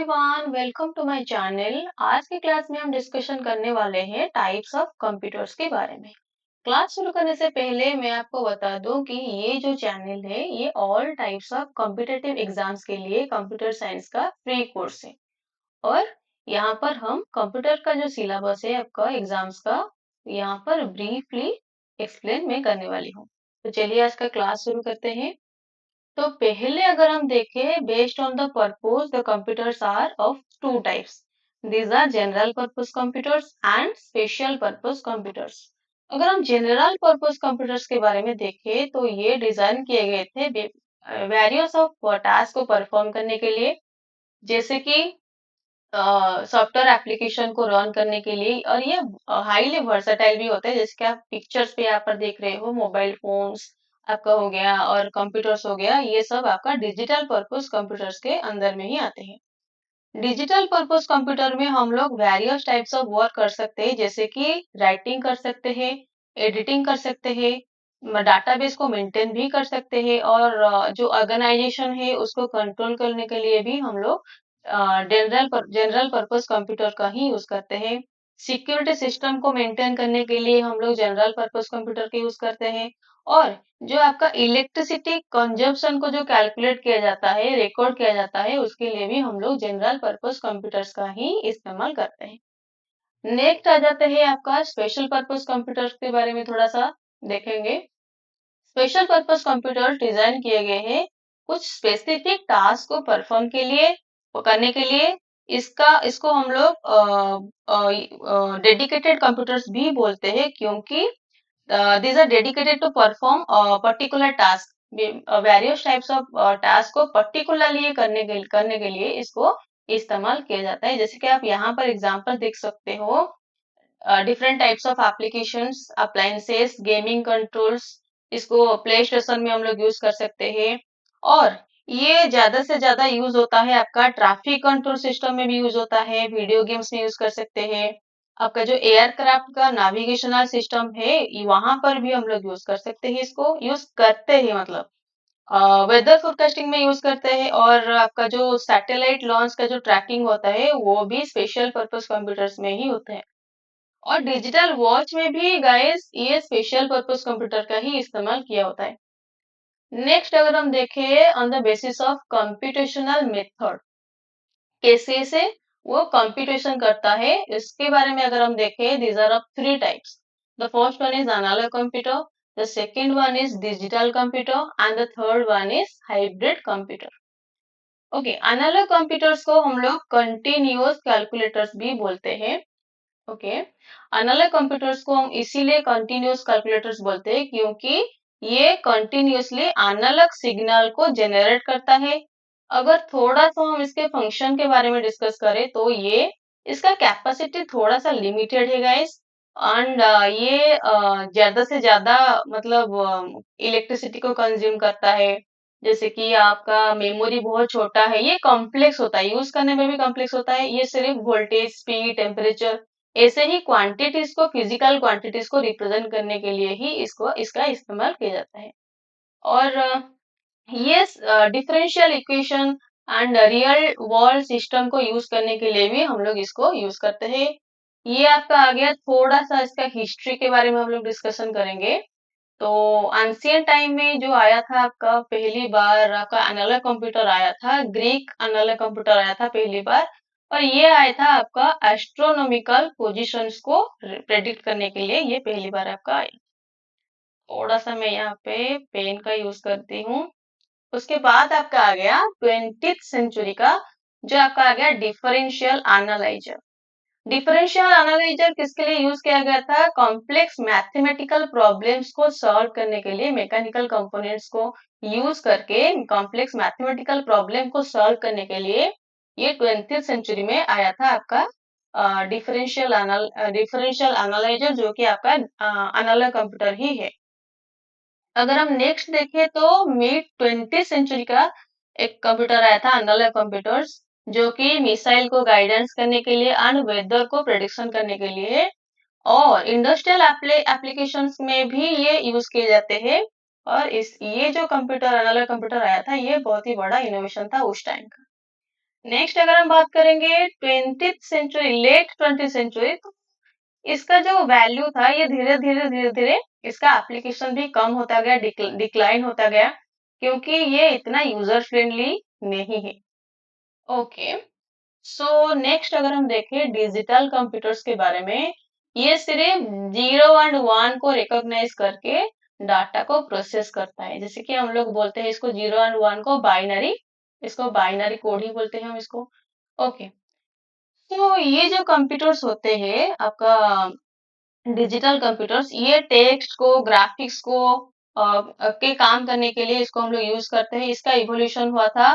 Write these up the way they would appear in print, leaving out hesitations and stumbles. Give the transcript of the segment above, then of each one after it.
Everyone, welcome to my channel. आज की class में हम डिस्कशन करने वाले हैं टाइप्स ऑफ कंप्यूटर्स के बारे में। क्लास शुरू करने से पहले मैं आपको बता दूं कि ये जो चैनल है ये all types of competitive exams के लिए कंप्यूटर साइंस का फ्री कोर्स है। और यहाँ पर हम कंप्यूटर का जो सिलेबस है आपका एग्जाम्स का यहाँ पर ब्रीफली एक्सप्लेन मैं करने वाली हूँ। तो चलिए आज का क्लास शुरू करते हैं। तो पहले अगर हम देखें based on the purpose the computers are of two types. These are general purpose computers and special purpose computers. अगर हम जनरल पर्पस कंप्यूटर्स के बारे में देखें तो ये डिजाइन किए गए थे वेरियस ऑफ टास्क को परफॉर्म करने के लिए, जैसे कि सॉफ्टवेयर एप्लीकेशन को रन करने के लिए। और ये हाईली वर्सेटाइल भी होता है, जैसे कि आप पिक्चर्स पे यहाँ पर देख रहे हो, मोबाइल फोन्स आपका हो गया और कंप्यूटर्स हो गया, ये सब आपका डिजिटल पर्पस कंप्यूटर्स के अंदर में ही आते हैं। डिजिटल पर्पस कंप्यूटर में हम लोग वेरियस टाइप्स ऑफ वर्क कर सकते हैं, जैसे कि राइटिंग कर सकते हैं, एडिटिंग कर सकते हैं, डाटाबेस को मेंटेन भी कर सकते हैं, और जो ऑर्गेनाइजेशन है उसको कंट्रोल करने के लिए भी हम लोग जनरल पर्पस कंप्यूटर का ही यूज करते हैं। सिक्योरिटी सिस्टम को मेंटेन करने के लिए हम लोग जनरल पर्पस कंप्यूटर का यूज करते हैं। और जो आपका इलेक्ट्रिसिटी कंजप्शन को जो कैलकुलेट किया जाता है, रिकॉर्ड किया जाता है, उसके लिए भी हम लोग जनरल पर्पस कंप्यूटर्स का ही इस्तेमाल करते हैं। नेक्स्ट आ जाते हैं आपका स्पेशल पर्पस कंप्यूटर्स के बारे में थोड़ा सा देखेंगे। स्पेशल पर्पस कंप्यूटर डिजाइन किए गए हैं कुछ स्पेसिफिक टास्क को परफॉर्म के लिए करने के लिए। इसको हम लोग डेडिकेटेड कंप्यूटर्स भी बोलते हैं, क्योंकि these are dedicated to perform a particular task. Various types of task को पर्टिकुलरली करने के लिए इसको इस्तेमाल किया जाता है। जैसे कि आप यहाँ पर एग्जांपल देख सकते हो, different types of applications, appliances, gaming controls, इसको प्ले स्टेशन में हम लोग यूज कर सकते हैं। और ये ज्यादा से ज्यादा यूज होता है आपका ट्रैफिक कंट्रोल सिस्टम में भी यूज होता है, वीडियो गेम्स में यूज कर सकते हैं। आपका जो एयरक्राफ्ट का नेविगेशनल सिस्टम है वहां पर भी हम लोग यूज कर सकते हैं, इसको यूज करते हैं, मतलब वेदर फोरकास्टिंग में यूज करते हैं। और आपका जो सैटेलाइट लॉन्च का जो ट्रैकिंग होता है वो भी स्पेशल पर्पस कंप्यूटर्स में ही होता है। और डिजिटल वॉच में भी गाइस ये स्पेशल पर्पस कंप्यूटर का ही इस्तेमाल किया होता है। नेक्स्ट अगर हम देखें on the basis of computational method, कैसे से वो कंप्यूटेशन करता है, इसके बारे में अगर हम देखें, these are of three types. The first one is analog computer, the second one is digital computer and the third one is hybrid computer. Okay, analog computers को हम लोग कंटिन्यूअस कैलकुलेटर्स भी बोलते हैं। ओके, एनालॉग कंप्यूटर्स को हम इसीलिए continuous calculators बोलते हैं क्योंकि ये कंटिन्यूअसली एनालॉग सिग्नल को जनरेट करता है। अगर थोड़ा सा हम इसके फंक्शन के बारे में डिस्कस करें तो ये इसका कैपेसिटी थोड़ा सा लिमिटेड है गाइस। एंड ये ज्यादा से ज्यादा मतलब इलेक्ट्रिसिटी को कंज्यूम करता है। जैसे कि आपका मेमोरी बहुत छोटा है, ये कॉम्प्लेक्स होता है, यूज करने में भी कॉम्प्लेक्स होता है। ये सिर्फ वोल्टेज, स्पीड, टेम्परेचर, ऐसे ही क्वांटिटीज को, फिजिकल क्वांटिटीज को रिप्रेजेंट करने के लिए ही इसका इस्तेमाल किया जाता है। और ये differential equation and real world system को यूज करने के लिए भी हम लोग इसको यूज करते हैं। ये आपका आ गया, थोड़ा सा इसका हिस्ट्री के बारे में हम लोग डिस्कशन करेंगे। तो एंशियंट टाइम में जो आया था आपका पहली बार, आपका एनालॉग कंप्यूटर आया था, ग्रीक एनालॉग कंप्यूटर आया था पहली बार। और ये आया था आपका एस्ट्रोनॉमिकल पोजीशंस को प्रेडिक्ट करने के लिए, ये पहली बार आपका आया। थोड़ा सा मैं यहाँ पे पेन का यूज करती हूँ। उसके बाद आपका आ गया 20th सेंचुरी का, जो आपका आ गया डिफरेंशियल एनालाइजर। डिफरेंशियल एनालाइजर किसके लिए यूज किया गया था? कॉम्प्लेक्स मैथमेटिकल प्रॉब्लम्स को सॉल्व करने के लिए, मैकेनिकल कंपोनेंट्स को यूज करके कॉम्प्लेक्स मैथमेटिकल प्रॉब्लम को सॉल्व करने के लिए ये 20th सेंचुरी में आया था आपका डिफरेंशियल एनालाइजर, जो कि आपका एनालॉग कंप्यूटर ही है। अगर हम नेक्स्ट देखें तो मिड 20th सेंचुरी का एक कंप्यूटर आया था, एनालॉग कंप्यूटर्स, जो कि मिसाइल को गाइडेंस करने के लिए एंड वेदर को प्रेडिक्शन करने के लिए और इंडस्ट्रियल एप्लीकेशंस में भी ये यूज किए जाते हैं। और ये जो कंप्यूटर, एनालॉग कंप्यूटर आया था, ये बहुत ही बड़ा इनोवेशन था उस टाइम का। नेक्स्ट अगर हम बात करेंगे 20th century, late 20th century, तो इसका जो वैल्यू था ये धीरे धीरे इसका एप्लीकेशन भी कम होता गया, डिक्लाइन होता गया, क्योंकि ये इतना यूजर फ्रेंडली नहीं है। ओके, सो नेक्स्ट अगर हम देखें डिजिटल कंप्यूटर्स के बारे में, ये सिर्फ 0 और 1 को रिकॉग्नाइज करके डाटा को प्रोसेस करता है। जैसे कि हम लोग बोलते हैं इसको 0 और 1 को बाइनरी, इसको बाइनरी कोड ही बोलते हैं हम इसको। ओके, तो ये जो कंप्यूटर्स होते हैं आपका डिजिटल कंप्यूटर्स, ये टेक्स्ट को, ग्राफिक्स को के काम करने के लिए इसको हम लोग यूज करते हैं। इसका इवोल्यूशन हुआ था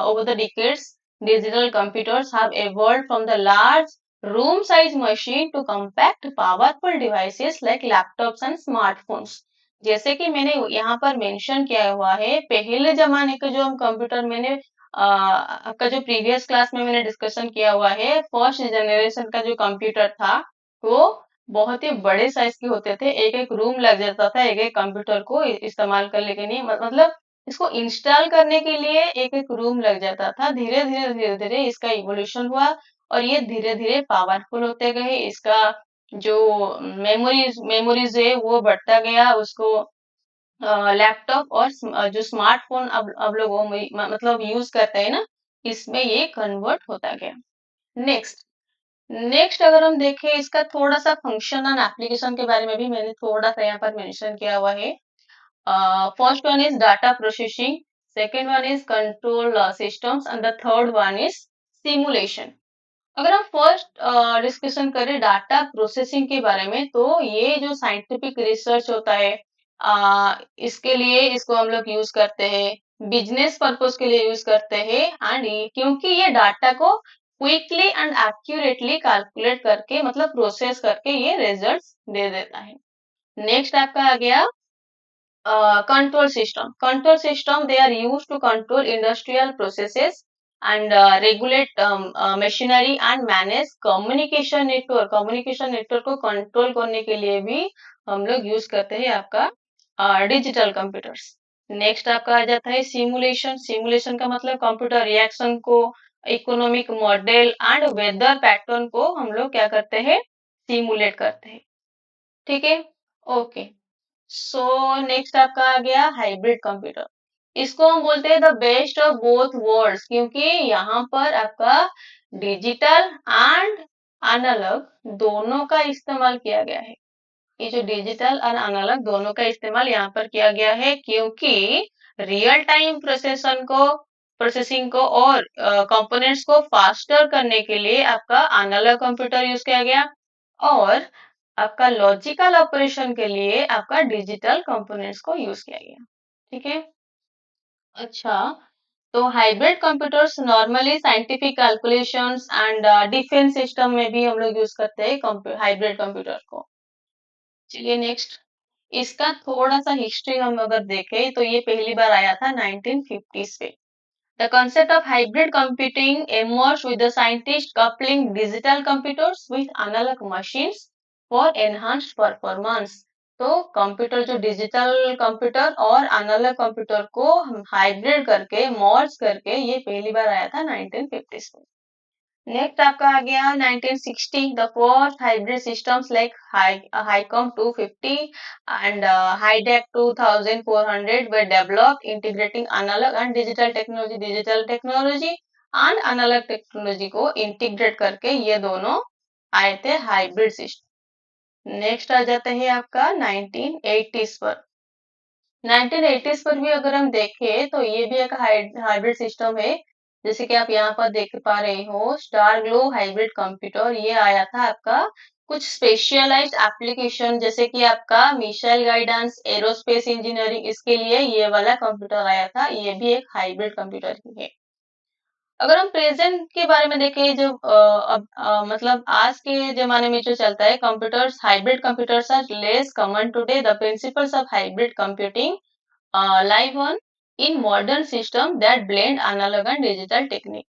over the decades. Digital computers have evolved from the large room size machine to compact powerful devices like laptops and smartphones. जैसे कि मैंने यहाँ पर मेंशन किया हुआ है, पहले जमाने के जो हम कंप्यूटर, मैंने आपका जो प्रीवियस क्लास में मैंने डिस्कशन किया हुआ है, फर्स्ट जनरेशन का जो कंप्यूटर था वो बहुत ही बड़े साइज के होते थे। एक एक रूम लग जाता था एक एक कंप्यूटर को इस्तेमाल करने के लिए, मतलब इसको इंस्टॉल करने के लिए एक एक रूम लग जाता था। धीरे धीरे इसका इवोल्यूशन हुआ और ये धीरे धीरे पावरफुल होते गए। इसका जो मेमोरीज है वो बढ़ता गया, उसको लैपटॉप और जो स्मार्टफोन अब लोग वो मतलब यूज करते हैं ना, इसमें ये कन्वर्ट होता गया। नेक्स्ट, अगर हम देखें इसका थोड़ा सा फंक्शन एंड एप्लीकेशन के बारे में भी मैंने थोड़ा सा यहाँ पर मेंशन किया हुआ है। First one is data processing, second one is control systems and the third one is simulation. अगर हम फर्स्ट डिस्कशन करें डाटा प्रोसेसिंग के बारे में, तो ये जो साइंटिफिक रिसर्च होता है, इसके लिए इसको हम लोग यूज करते हैं, बिजनेस पर्पस के लिए यूज करते हैं, एंड क्योंकि ये डाटा को क्विकली एंड एक्यूरेटली कैलकुलेट करके, मतलब प्रोसेस करके ये रिजल्ट्स दे देता है। नेक्स्ट आपका आ गया control system. Control system, they are used to control industrial processes and regulate machinery and manage communication network. Communication network को control करने के लिए भी हम लोग यूज करते हैं आपका डिजिटल कंप्यूटर्स। नेक्स्ट आपका आ जाता है सिमुलेशन। सिमुलेशन का मतलब कंप्यूटर रिएक्शन को, economic model and weather pattern को हम लोग क्या करते हैं, सिमुलेट करते हैं। ठीक है, ओके। सो नेक्स्ट आपका आ गया हाइब्रिड कंप्यूटर। इसको हम बोलते हैं the best of both worlds, क्योंकि यहाँ पर आपका डिजिटल एंड एनालॉग दोनों का इस्तेमाल किया गया है। ये जो डिजिटल और एनालॉग दोनों का इस्तेमाल यहाँ पर किया गया है, क्योंकि रियल टाइम प्रोसेसिंग को और कंपोनेंट्स को फास्टर करने के लिए आपका एनालॉग कंप्यूटर यूज किया गया, और आपका लॉजिकल ऑपरेशन के लिए आपका डिजिटल कंपोनेंट्स को यूज किया गया। ठीक है, अच्छा। तो hybrid computers normally scientific calculations and defence system में भी हम लोग यूज करते हैं हाइब्रिड कंप्यूटर को। चलिए नेक्स्ट, इसका थोड़ा सा हिस्ट्री हम अगर देखें तो ये पहली बार आया था 1950s पे। The concept of hybrid computing emerged with the scientists coupling digital computers with analog machines for enhanced performance. तो कंप्यूटर जो डिजिटल कंप्यूटर और एनालॉग कंप्यूटर को हाइब्रिड करके, मर्ज करके, ये पहली बार आया था 1950s में। नेक्स्ट आपका आ गया 1960, the first hybrid systems like HiCom 250 and HiDAC 2400 were developed, integrating analog and digital technology। Digital technology and analog technology को इंटीग्रेट करके ये दोनों आए थे हाइब्रिड सिस्टम। नेक्स्ट आ जाते हैं आपका 1980s पर। 1980s पर भी अगर हम देखें तो ये भी एक हाइब्रिड सिस्टम है। जैसे कि आप यहाँ पर देख पा रहे हो, स्टार ग्लो हाइब्रिड कंप्यूटर, ये आया था आपका कुछ स्पेशलाइज्ड एप्लीकेशन, जैसे कि आपका मिसाइल गाइडेंस, एरोस्पेस इंजीनियरिंग, इसके लिए ये वाला कंप्यूटर आया था। ये भी एक हाइब्रिड कंप्यूटर ही है। अगर हम प्रेजेंट के बारे में देखें, जो अब मतलब आज के जमाने में जो चलता है computers, hybrid computers are less common today. The principles of hybrid computing live on in modern system that blend analog and digital technique।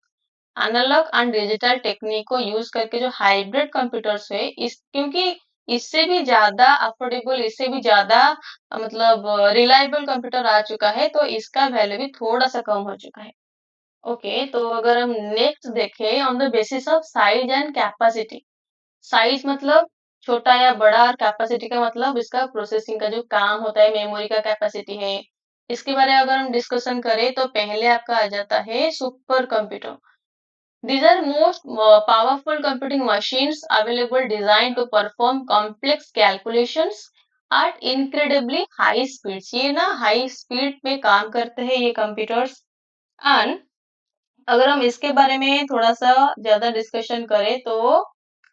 Analog and digital technique को यूज करके जो हाइब्रिड कंप्यूटर्स है, इस क्योंकि इससे भी ज्यादा अफोर्डेबल, इससे भी ज्यादा मतलब रिलायबल कंप्यूटर आ चुका है, तो इसका वैल्यू भी थोड़ा सा कम हो चुका है। ओके, तो अगर हम नेक्स्ट देखें on the basis of size and capacity. Size मतलब छोटा या बड़ा, और कैपेसिटी का मतलब इसका प्रोसेसिंग का जो काम होता है, मेमोरी का कैपेसिटी है। इसके बारे में अगर हम डिस्कशन करें तो पहले आपका आ जाता है super computer. These are most powerful computing machines available designed to perform complex calculations at incredibly high speeds। ये ना हाई स्पीड पे काम करते हैं ये कंप्यूटर्स। एंड अगर हम इसके बारे में थोड़ा सा ज्यादा डिस्कशन करें तो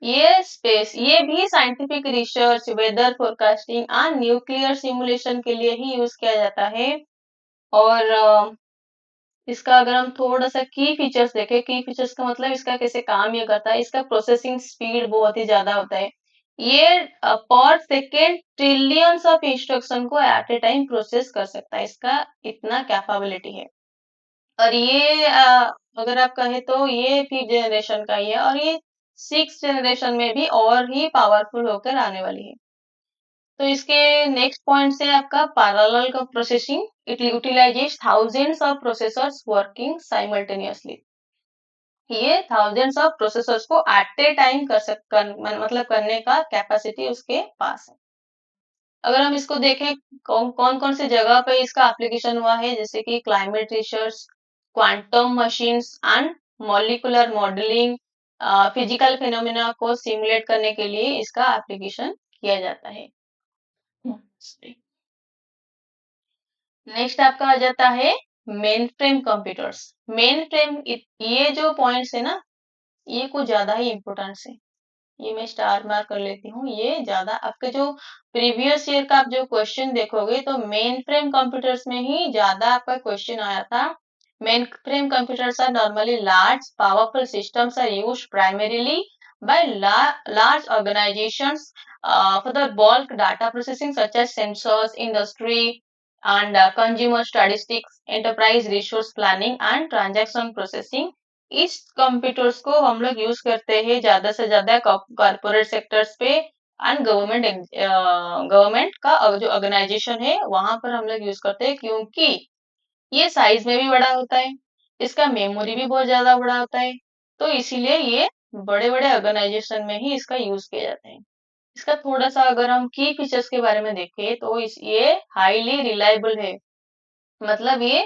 ये भी scientific research, weather forecasting and nuclear simulation के लिए ही यूज किया जाता है। और इसका अगर हम थोड़ा सा की फीचर्स देखें, की फीचर्स का मतलब इसका कैसे काम ये करता है, इसका प्रोसेसिंग स्पीड बहुत ही ज्यादा होता है। ये पर सेकेंड ट्रिलियंस ऑफ इंस्ट्रक्शन को एट ए टाइम प्रोसेस कर सकता है, इसका इतना कैपेबिलिटी है। और ये अगर आप कहें तो ये फिफ्थ जनरेशन का ही है, और ये सिक्स जनरेशन में भी और ही पावरफुल होकर आने वाली है। तो इसके नेक्स्ट पॉइंट से आपका पैरेलल का processing, it utilises thousands of processors working simultaneously. ये थाउजेंड्स ऑफ प्रोसेसर्स को एट ए टाइम मतलब करने का कैपेसिटी उसके पास है। अगर हम इसको देखें कौन कौन से जगह पे इसका एप्लीकेशन हुआ है, जैसे कि climate research, quantum machines and molecular modelling, physical phenomena को सिमुलेट करने के लिए इसका एप्लीकेशन किया जाता है। नेक्स्ट आपका आ जाता है main frame computers. Main frame, ये जो पॉइंट्स है ना, ये कुछ ज्यादा ही इम्पोर्टेंट है। ये मैं स्टार मार्क कर लेती हूँ, ये ज्यादा आपके जो प्रीवियस ईयर का आप जो क्वेश्चन देखोगे तो मेन फ्रेम कंप्यूटर्स में ही ज्यादा आपका क्वेश्चन आया था। Main frame computers are normally large, powerful systems are used primarily by large organizations for the bulk data processing such as sensors, industry and consumer statistics, enterprise resource planning and transaction processing। इस computers को हम लोग use करते हैं ज्यादा से ज्यादा corporate sectors पे एंड गवर्नमेंट का जो ऑर्गेनाइजेशन है वहां पर हम लोग यूज करते हैं, क्योंकि ये साइज में भी बड़ा होता है, इसका मेमोरी भी बहुत ज्यादा बड़ा होता है। तो इसीलिए ये बड़े बड़े ऑर्गेनाइजेशन में ही इसका यूज किया जाता है। इसका थोड़ा सा अगर हम की फीचर्स के बारे में देखें तो ये हाईली रिलायबल है। मतलब ये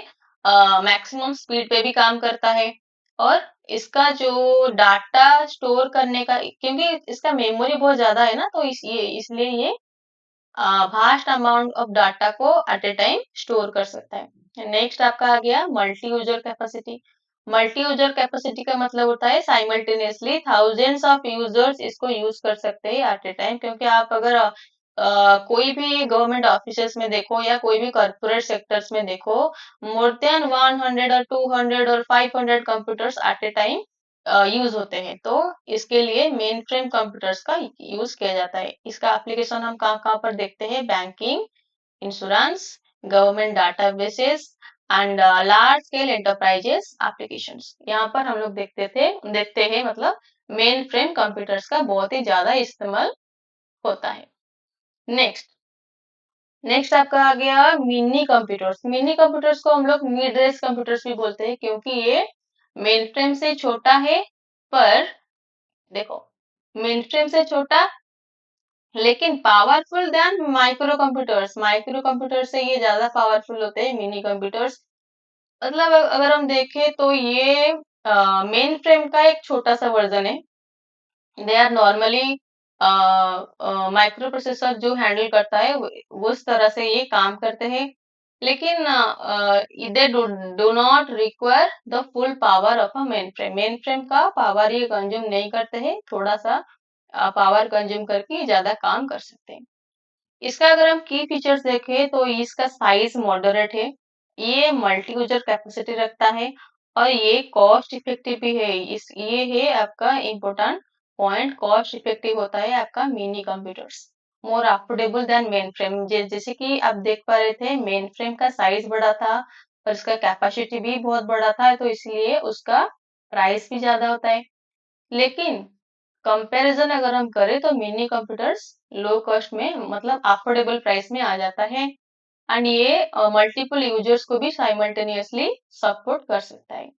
मैक्सिमम स्पीड पे भी काम करता है। और इसका जो डाटा स्टोर करने का, क्योंकि इसका मेमोरी बहुत ज्यादा है ना, तो इसलिए ये वास्ट अमाउंट ऑफ डाटा को एट ए टाइम स्टोर कर सकता है। नेक्स्ट आपका आ गया multi user capacity. Multi user capacity का मतलब होता है साइमल्टेनियसली थाउजेंड्स ऑफ यूजर्स इसको यूज कर सकते हैं एट ए टाइम। क्योंकि आप अगर कोई भी गवर्नमेंट ऑफिस में देखो या कोई भी कॉर्पोरेट सेक्टर्स में देखो, मोर देन 100 और 200 और 500 computers eight a time use होते हैं। तो इसके लिए मेन फ्रेम कंप्यूटर्स का यूज किया जाता है। इसका एप्लीकेशन हम कहाँ कहाँ पर देखते हैं, banking, insurance, government databases and large scale enterprises applications. यहाँ पर हम लोग देखते हैं मतलब मेन फ्रेम कंप्यूटर्स का बहुत ही ज्यादा इस्तेमाल होता है। नेक्स्ट नेक्स्ट आपका आ गया मिनी कंप्यूटर्स। मिनी कंप्यूटर्स को हम लोग मिड रेंज कंप्यूटर्स भी बोलते हैं, क्योंकि ये मेन फ्रेम से छोटा है। पर देखो, मेन फ्रेम से छोटा लेकिन powerful than micro computers. Micro computer से ये ज्यादा पावरफुल होते हैं मिनी कंप्यूटर्स। मतलब अगर हम देखें तो ये मेन फ्रेम का एक छोटा सा वर्जन है। They are normally microprocessor जो हैंडल करता है उस तरह से ये काम करते हैं। लेकिन they do not require the full power of a main frame. Main frame का पावर ये कंज्यूम नहीं करते हैं, थोड़ा सा पावर कंज्यूम करके ज्यादा काम कर सकते हैं। इसका अगर हम की फीचर्स देखें तो इसका साइज मॉडरेट है, ये मल्टी यूजर कैपेसिटी रखता है, और ये कॉस्ट इफेक्टिव भी है। ये है आपका इम्पोर्टेंट पॉइंट, कॉस्ट इफेक्टिव होता है आपका mini computers. More affordable than mainframe. जैसे कि आप देख पा रहे थे मेन फ्रेम का साइज बड़ा था और इसका कैपेसिटी भी बहुत बड़ा था, तो इसलिए उसका प्राइस भी ज्यादा होता है। लेकिन कंपैरिजन अगर हम करें तो मिनी कंप्यूटर्स लो कॉस्ट में मतलब अफोर्डेबल प्राइस में आ जाता है। एंड ये मल्टीपल यूजर्स को भी साइमल्टेनियसली सपोर्ट कर सकता है।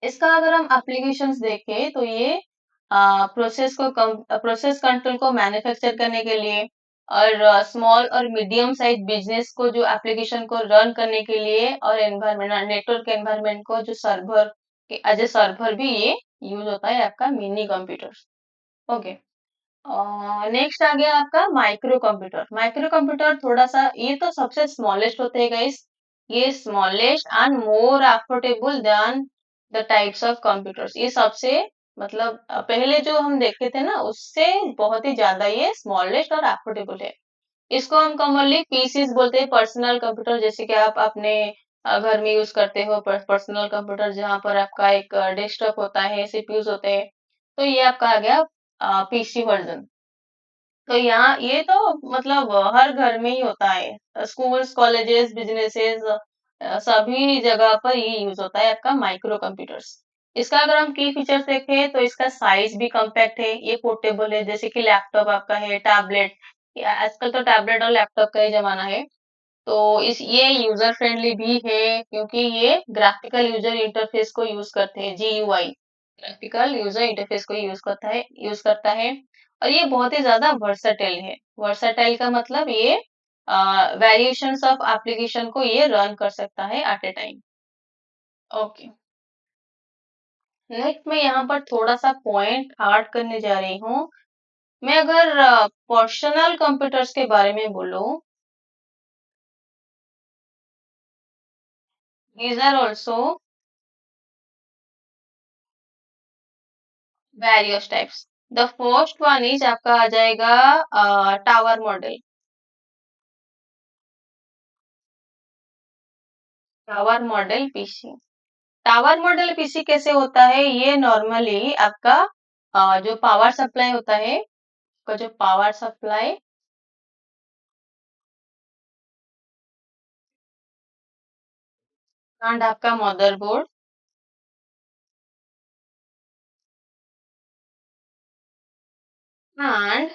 इसका अगर हम एप्लीकेशंस देखें तो ये प्रोसेस कंट्रोल को मैन्युफैक्चर करने के लिए और स्मॉल और मीडियम साइज बिजनेस को जो एप्लीकेशन को रन करने के लिए और एनवायरमेंट नेटवर्क एनवायरनमेंट को जो सर्वर एज ए सर्वर भी ये यूज होता है आपका मिनी कंप्यूटर। ओके। नेक्स्ट आ गया आपका माइक्रो कंप्यूटर। माइक्रो कंप्यूटर थोड़ा सा ये तो सबसे स्मॉलेस्ट होते हैं गाइस। ये smallest and more affordable than the types of computers. ये सबसे मतलब पहले जो हम देखते थे ना उससे बहुत ही ज्यादा ये स्मॉलेस्ट और अफोर्डेबल है। इसको हम कॉमनली पीसीस बोलते हैं, पर्सनल कंप्यूटर, जैसे कि आप अपने घर में यूज करते हो पर्सनल कंप्यूटर जहाँ पर आपका एक डेस्कटॉप होता है, सीपीयूज होते हैं। तो ये आपका आ गया पीसी वर्जन। तो यहाँ ये तो मतलब हर घर में ही होता है, स्कूल्स कॉलेजेस बिजनेसेस सभी जगह पर ये यूज होता है आपका माइक्रो कंप्यूटर्स। इसका अगर हम की फीचर्स देखें तो इसका साइज भी कम्पैक्ट है, ये पोर्टेबल है, जैसे कि लैपटॉप आपका है, टैबलेट। आजकल तो टैबलेट और लैपटॉप का ही जमाना है। तो इस ये यूजर फ्रेंडली भी है क्योंकि ये ग्राफिकल यूजर इंटरफेस को यूज करते हैं, जीयूआई ग्राफिकल यूजर इंटरफेस को यूज करता है। और ये बहुत ही ज्यादा वर्सटाइल है। वर्सटाइल का मतलब ये वेरिएशंस ऑफ एप्लीकेशन को ये रन कर सकता है at a time. Okay. Next मैं यहाँ पर थोड़ा सा पॉइंट ऐड करने जा रही हूँ। मैं अगर पर्सनल कंप्यूटर्स के बारे में बोलूँ, these are also various types. The first one is आपका आ जाएगा tower model. Tower model PC. Tower model PC कैसे होता है? ये नॉर्मली आपका जो पावर सप्लाई होता है, का जो पावर सप्लाई एंड आपका मदरबोर्ड एंड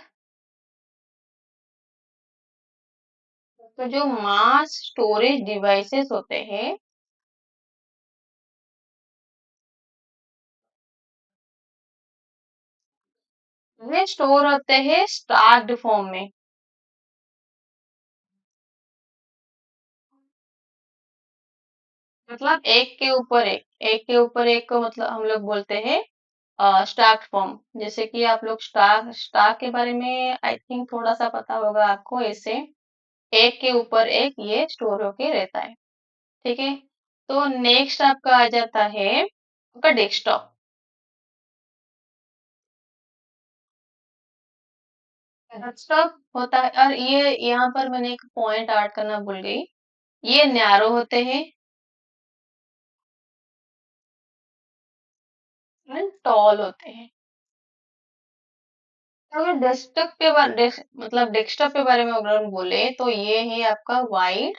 तो जो मास स्टोरेज डिवाइसेस होते हैं, वे स्टोर होते हैं स्टार्ड फॉर्म में। मतलब एक के ऊपर एक को मतलब हम लोग बोलते हैं स्टार्ट फॉर्म। जैसे कि आप लोग स्टार स्टार के बारे में आई थिंक थोड़ा सा पता होगा आपको। ऐसे एक के ऊपर एक ये स्टोर होके रहता है। ठीक है। तो नेक्स्ट आपका आ जाता है आपका डेस्कटॉप। डेस्कटॉप होता है, और ये यहाँ पर मैंने एक पॉइंट ऐड करना भूल गई, ये नैरो होते हैं एंड टॉल होते हैं। तो अगर मतलब डेस्कटॉप के बारे में अगर हम बोले तो ये है आपका वाइड,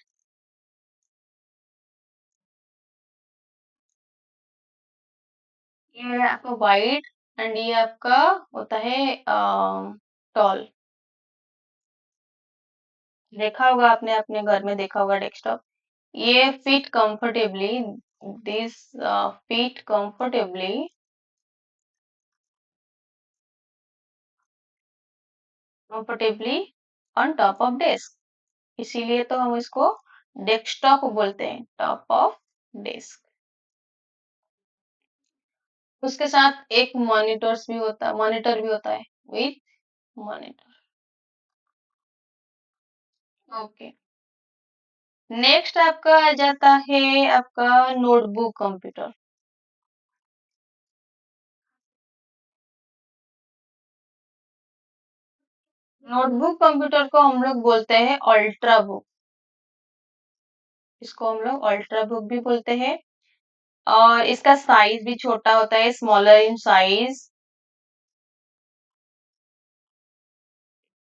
ये है आपका वाइड एंड ये आपका होता है टॉल। देखा होगा आपने अपने घर में देखा होगा डेस्कटॉप। ये fit comfortably, this fit comfortably on top of desk. इसीलिए तो हम इसको डेस्कटॉप बोलते हैं, टॉप ऑफ डेस्क। उसके साथ एक मॉनिटर भी होता है विथ मॉनिटर। ओके। नेक्स्ट आपका आ जाता है आपका नोटबुक कंप्यूटर। नोटबुक कंप्यूटर को हम लोग बोलते हैं अल्ट्रा बुक। इसको हम लोग अल्ट्रा बुक भी बोलते हैं। और इसका साइज भी छोटा होता है, स्मॉलर इन साइज।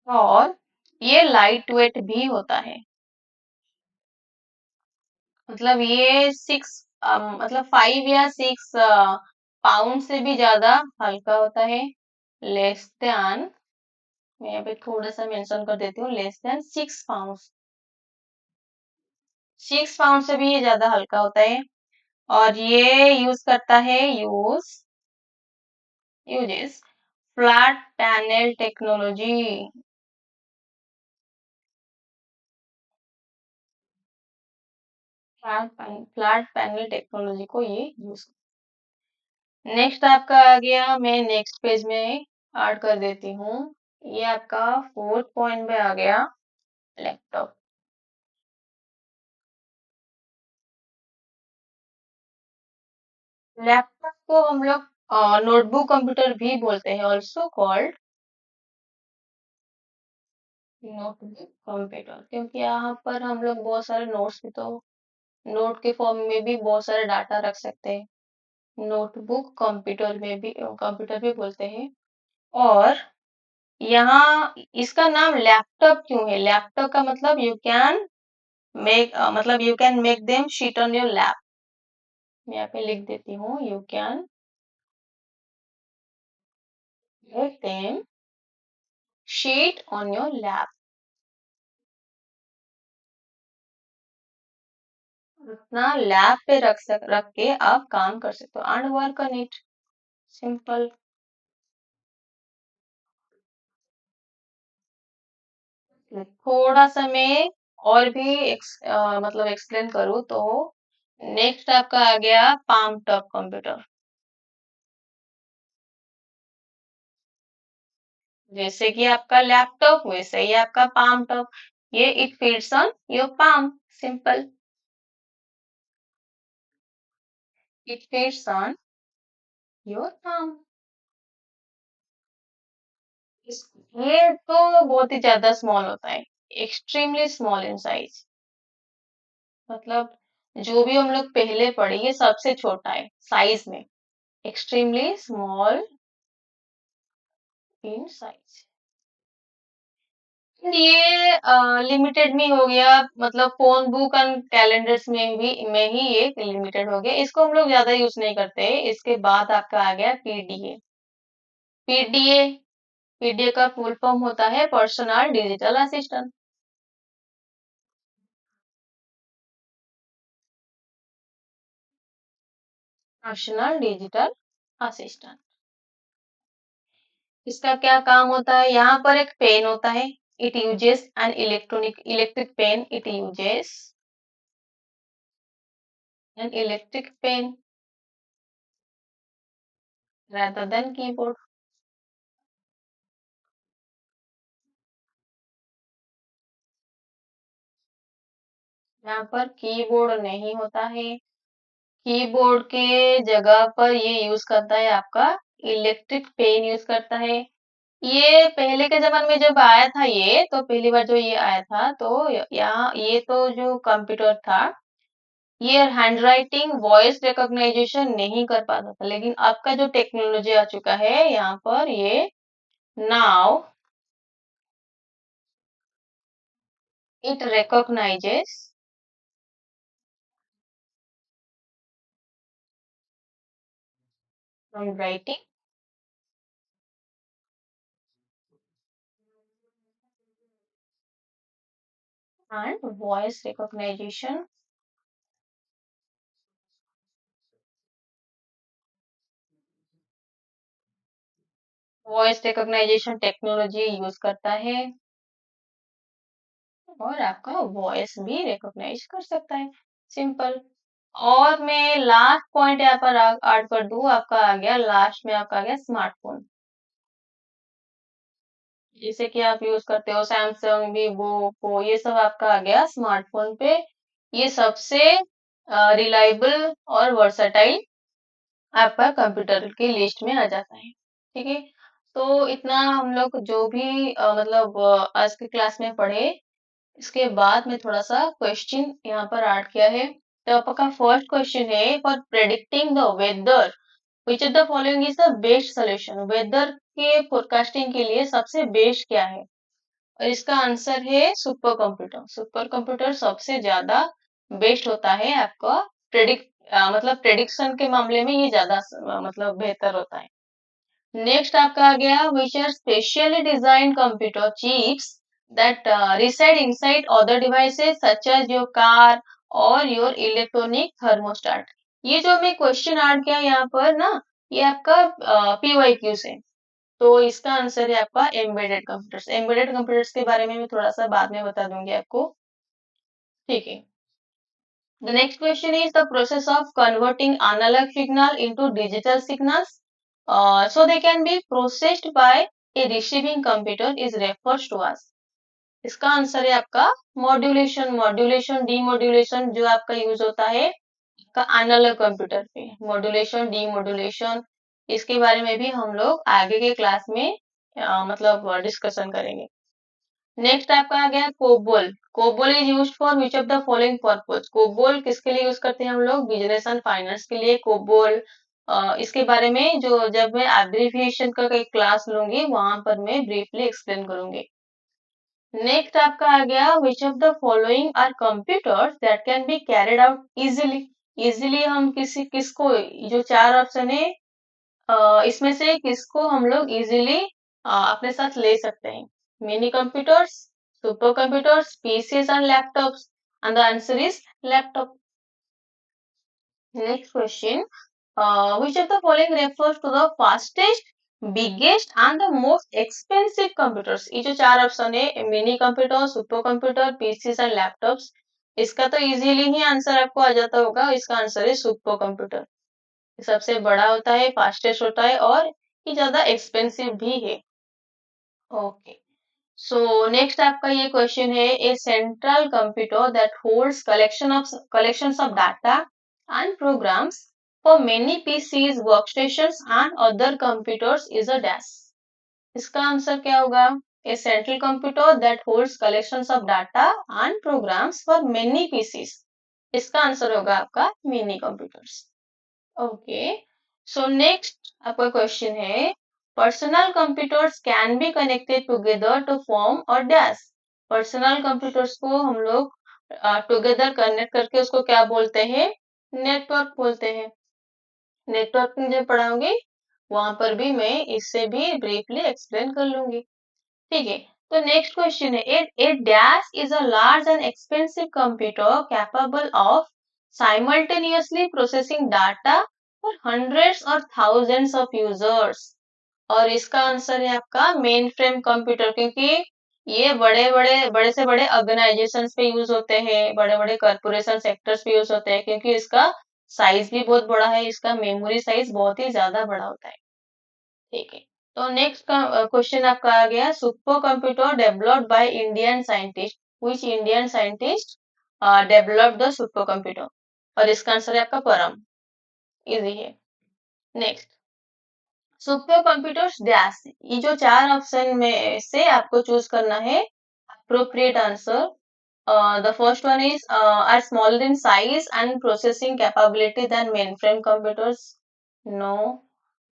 और ये लाइट वेट भी होता है। मतलब ये मतलब 5 या 6 पाउंड से भी ज्यादा हल्का होता है। लेस देन, मैं यहाँ पे थोड़ा सा मेंशन कर देती हूँ, लेस देन 6 पाउंड। 6 पाउंड से भी ये ज्यादा हल्का होता है। और ये यूज करता है uses flat panel technology. Flat panel technology को ये यूज। नेक्स्ट आपका आ गया, मैं नेक्स्ट पेज में ऐड कर देती हूँ। ये आपका 4th पॉइंट में आ गया लैपटॉप। लैपटॉप को हम लोग नोटबुक कंप्यूटर भी बोलते हैं, ऑल्सो कॉल्ड नोटबुक कंप्यूटर, क्योंकि यहाँ पर हम लोग बहुत सारे नोट्स भी तो नोट के फॉर्म में भी बहुत सारे डाटा रख सकते हैं। नोटबुक कंप्यूटर भी बोलते हैं। और यहाँ इसका नाम लैपटॉप क्यों है? लैपटॉप का मतलब यू कैन मतलब you can make them sheet on your lap. मैं यहाँ पे लिख देती हूँ, you can make them sheet on your lap. अपना लैप पे रख के आप काम कर सकते हो and work on it, simple. थोड़ा सा मैं और भी मतलब एक्सप्लेन करूँ तो नेक्स्ट आपका आ गया पाम टॉप कंप्यूटर। जैसे कि आपका लैपटॉप वैसे ही आपका पाम टॉप, ये it fits on your palm, simple, it fits on your palm. ये तो बहुत ही ज्यादा स्मॉल होता है, एक्सट्रीमली स्मॉल इन साइज। मतलब जो भी हम लोग पहले पढ़े ये सबसे छोटा है साइज में, एक्सट्रीमली स्मॉल इन साइज। ये लिमिटेड में हो गया, मतलब फोन बुक एंड कैलेंडर्स में ही ये लिमिटेड हो गया, इसको हम लोग ज्यादा यूज नहीं करते। इसके बाद आपका आ गया पीडीए। पीडीए पीडीए का फुल फॉर्म होता है personal digital assistant. Personal digital assistant, इसका क्या काम होता है? यहाँ पर एक पेन होता है, it uses an electric pen, it uses an electric pen rather than keyboard. यहाँ पर कीबोर्ड नहीं होता है, कीबोर्ड के जगह पर ये यूज करता है आपका इलेक्ट्रिक पेन यूज करता है। ये पहले के जमाने में जब आया था, ये तो पहली बार जो ये आया था तो यहाँ ये तो जो कंप्यूटर था ये हैंड राइटिंग वॉइस रिकॉग्नाइजेशन नहीं कर पाता था, लेकिन अब का जो टेक्नोलॉजी आ चुका है यहाँ पर ये now it recognises handwriting and voice recognisation. Voice recognisation technology use करता है और आपका वॉइस भी रिकॉग्नाइज कर सकता है, सिंपल। और मैं लास्ट पॉइंट यहाँ पर ऐड कर दूं, आपका आ गया लास्ट में, आपका आ गया स्मार्टफोन। जैसे कि आप यूज करते हो सैमसंग, वीवो, ओप्पो, ये सब आपका आ गया स्मार्टफोन पे। ये सबसे रिलायबल और वर्सटाइल आपका कंप्यूटर की लिस्ट में आ जाता है, ठीक है। तो इतना हम लोग जो भी मतलब आज के क्लास में पढ़े, इसके बाद में थोड़ा सा क्वेश्चन यहाँ पर ऐड किया है। तो आपका फर्स्ट क्वेश्चन है, for predicting the weather which of the following is the best solution. Weather के फोरकास्टिंग के लिए सबसे बेस्ट क्या है? और इसका आंसर है सुपर कंप्यूटर। सुपर कंप्यूटर सबसे ज्यादा बेस्ट होता है आपका मतलब प्रेडिक्शन के मामले में ये ज्यादा मतलब बेहतर होता है। नेक्स्ट आपका आ गया, which are specially design computer chips that reside inside other devices such as your car or your electronic thermostat। ये जो मैं क्वेश्चन ऐड किया यहाँ पर ना, ये आपका PYQ से, तो इसका आंसर है आपका एम्बेडेड कंप्यूटर्स। एम्बेडेड कंप्यूटर्स के बारे में मैं थोड़ा सा बाद में बता दूंगी आपको, ठीक है। The next question is the process of converting analog signal into digital signals. So they can be processed by a receiving computer is refers to as. इसका आंसर है आपका मॉड्यूलेशन। मॉड्यूलेशन डीमॉड्यूलेशन जो आपका यूज होता है आपका analogue computer पे, modulation demodulation, इसके बारे में भी हम लोग आगे के क्लास में मतलब डिस्कशन करेंगे। नेक्स्ट आपका आ गया COBOL. COBOL is used for which of the following purpose. COBOL किसके लिए यूज करते हैं हम लोग? बिजनेस एंड फाइनेंस के लिए कोबोल। इसके बारे में जो जब मैं एब्रिविएशन का कोई क्लास लूंगी वहां पर मैं ब्रीफली एक्सप्लेन करूंगी। नेक्स्ट आपका आ गया which of the following are computers that can be carried out easily. Easily हम किसको, जो चार ऑप्शन है इसमें से किसको हम लोग इजीली अपने साथ ले सकते हैं? Mini computers, super computers, PCs and laptops, and the answer is laptop. Next question, which of the following refers to the fastest, biggest and the most expensive computers? ये जो चार ऑप्शन है mini computer, super computer, PCs and laptops, इसका तो easily ही answer आपको आ जाता होगा। इसका आंसर है सुपर कंप्यूटर। सबसे बड़ा होता है, फास्टेस्ट होता है और ये ज्यादा एक्सपेंसिव भी है। ओके, सो नेक्स्ट आपका ये क्वेश्चन है, a central computer that holds collections of data and programs for many PCs, workstations and other computers is a dash. इसका आंसर क्या होगा? A central computer that holds collections of data and programs for many PCs, इसका answer होगा आपका mini computers. Okay, so next आपका question है, personal computers can be connected together to form और dash. Personal computers को हम लोग together connect करके उसको क्या बोलते हैं? नेटवर्क बोलते हैं। नेटवर्क में जब पढ़ाऊंगी वहां पर भी मैं इससे भी ब्रीफली एक्सप्लेन कर लूंगी, ठीक है। तो नेक्स्ट क्वेश्चन है, a dash is a large and expensive computer capable of simultaneously processing data for hundreds or thousands of users. और इसका आंसर है आपका मेन फ्रेम कंप्यूटर, क्योंकि ये बड़े से बड़े ऑर्गेनाइजेशन पे यूज होते हैं, बड़े बड़े कॉर्पोरेशन सेक्टर्स पे यूज होते हैं, क्योंकि इसका साइज भी बहुत बड़ा है, इसका मेमोरी साइज बहुत ही ज्यादा बड़ा होता है, ठीक है। तो नेक्स्ट क्वेश्चन आपका आ गया, super computer developed by Indian scientist, which Indian scientist developed the super computer? और इसका आंसर है आपका परम, इजी है। नेक्स्ट, सुपर कंप्यूटर्स डैश, ये जो चार ऑप्शन में से आपको चूज करना है appropriate answer. The first one is are smaller in size and processing capability than mainframe computers. No.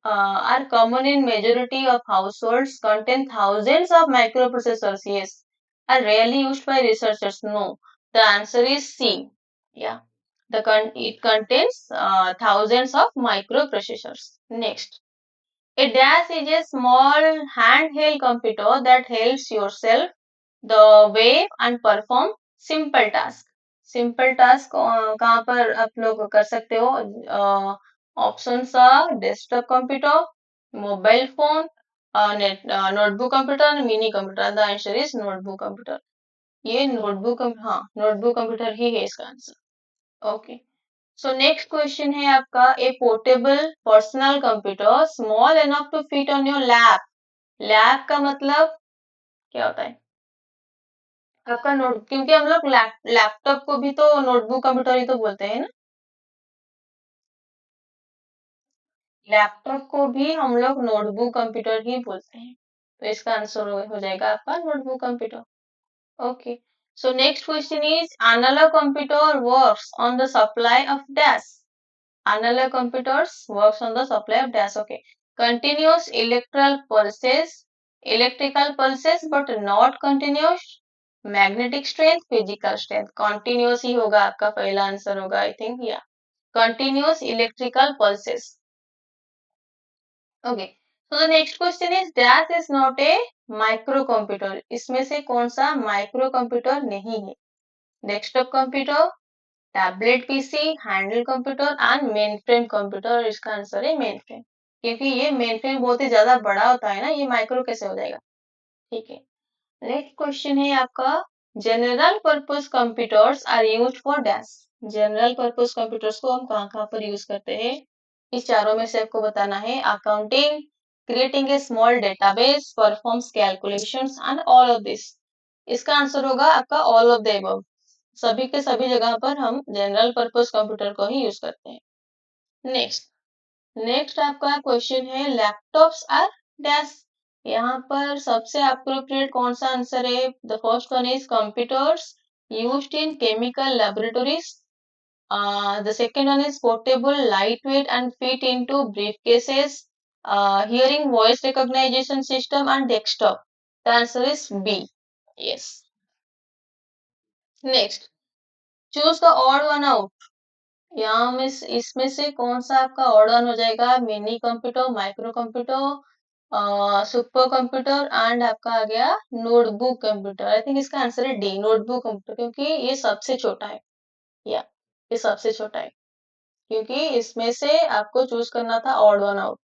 Are common in majority of households, contain thousands of microprocessors. Yes. Are rarely used by researchers. No. The answer is C. Yeah. It contains thousands of microprocessors. Next. A dash is a small handheld computer that helps yourself the way and perform simple task. Simple task कहाँ पर आप लोग कर सकते हो? Options are desktop computer, mobile phone, notebook computer, mini computer. The answer is notebook computer. ये notebook, हाँ notebook computer ही है इसका आंसर। ओके, सो नेक्स्ट क्वेश्चन है आपका, a portable personal computer small enough to fit on your lap. Lap का मतलब क्या होता है आपका? नोट, क्योंकि हम लोग लैपटॉप को भी तो नोटबुक कंप्यूटर ही तो बोलते हैं ना। लैपटॉप को भी हम लोग नोटबुक कंप्यूटर ही बोलते हैं, तो इसका आंसर हो जाएगा आपका notebook computer. Okay, so next question is, analog computer works on the supply of dash. Analog computers works on the supply of dash. Okay, continuous electrical pulses but not continuous magnetic strength, physical strength। continuous ही होगा आपका पहला answer होगा, I think, या continuous electrical pulses। Okay, so the next question is, dash is not a micro computer। इसमें से कौन सा micro computer नहीं है? Desktop computer, tablet PC, handle computer and main frame computer. इसका आंसर है मेन फ्रेम, क्योंकि ये मेन फ्रेम बहुत ही ज्यादा बड़ा होता है ना, ये माइक्रो कैसे हो जाएगा। ठीक है, नेक्स्ट क्वेश्चन है आपका, general purpose computers are used for dash. General purpose computers को हम कहाँ कहाँ पर यूज करते हैं, इस चारों में से आपको बताना है। Accounting, creating a small database, performs calculations and all of this. इसका आंसर होगा आपका ऑल ऑफ द अबव। सभी के सभी जगह पर हम जनरल पर्पस कंप्यूटर को ही यूज करते हैं। नेक्स्ट, नेक्स्ट आपका क्वेश्चन है, लैपटॉप्स आर डैश। यहाँ पर सबसे अप्रोप्रिएट कौन सा आंसर है? The first one is computers used in chemical laboratories. The second one is portable, lightweight, and fit into briefcases. Hearing voice recognition system and desktop. The answer is B. Yes. Next, choose the odd one out. यहाँ में इसमें से कौन सा आपका odd one हो जाएगा? Mini computer, micro computer, super computer and आपका आ गया नोटबुक कंप्यूटर। आई थिंक इसका आंसर है डी, नोटबुक कंप्यूटर, क्योंकि ये सबसे छोटा है। या ये सबसे छोटा है, क्योंकि इसमें से आपको चूज करना था odd one out.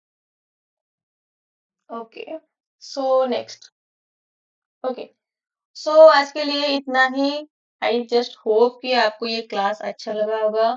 Okay, so next. Okay, so आज के लिए इतना ही। आई जस्ट होप कि आपको ये क्लास अच्छा लगा होगा।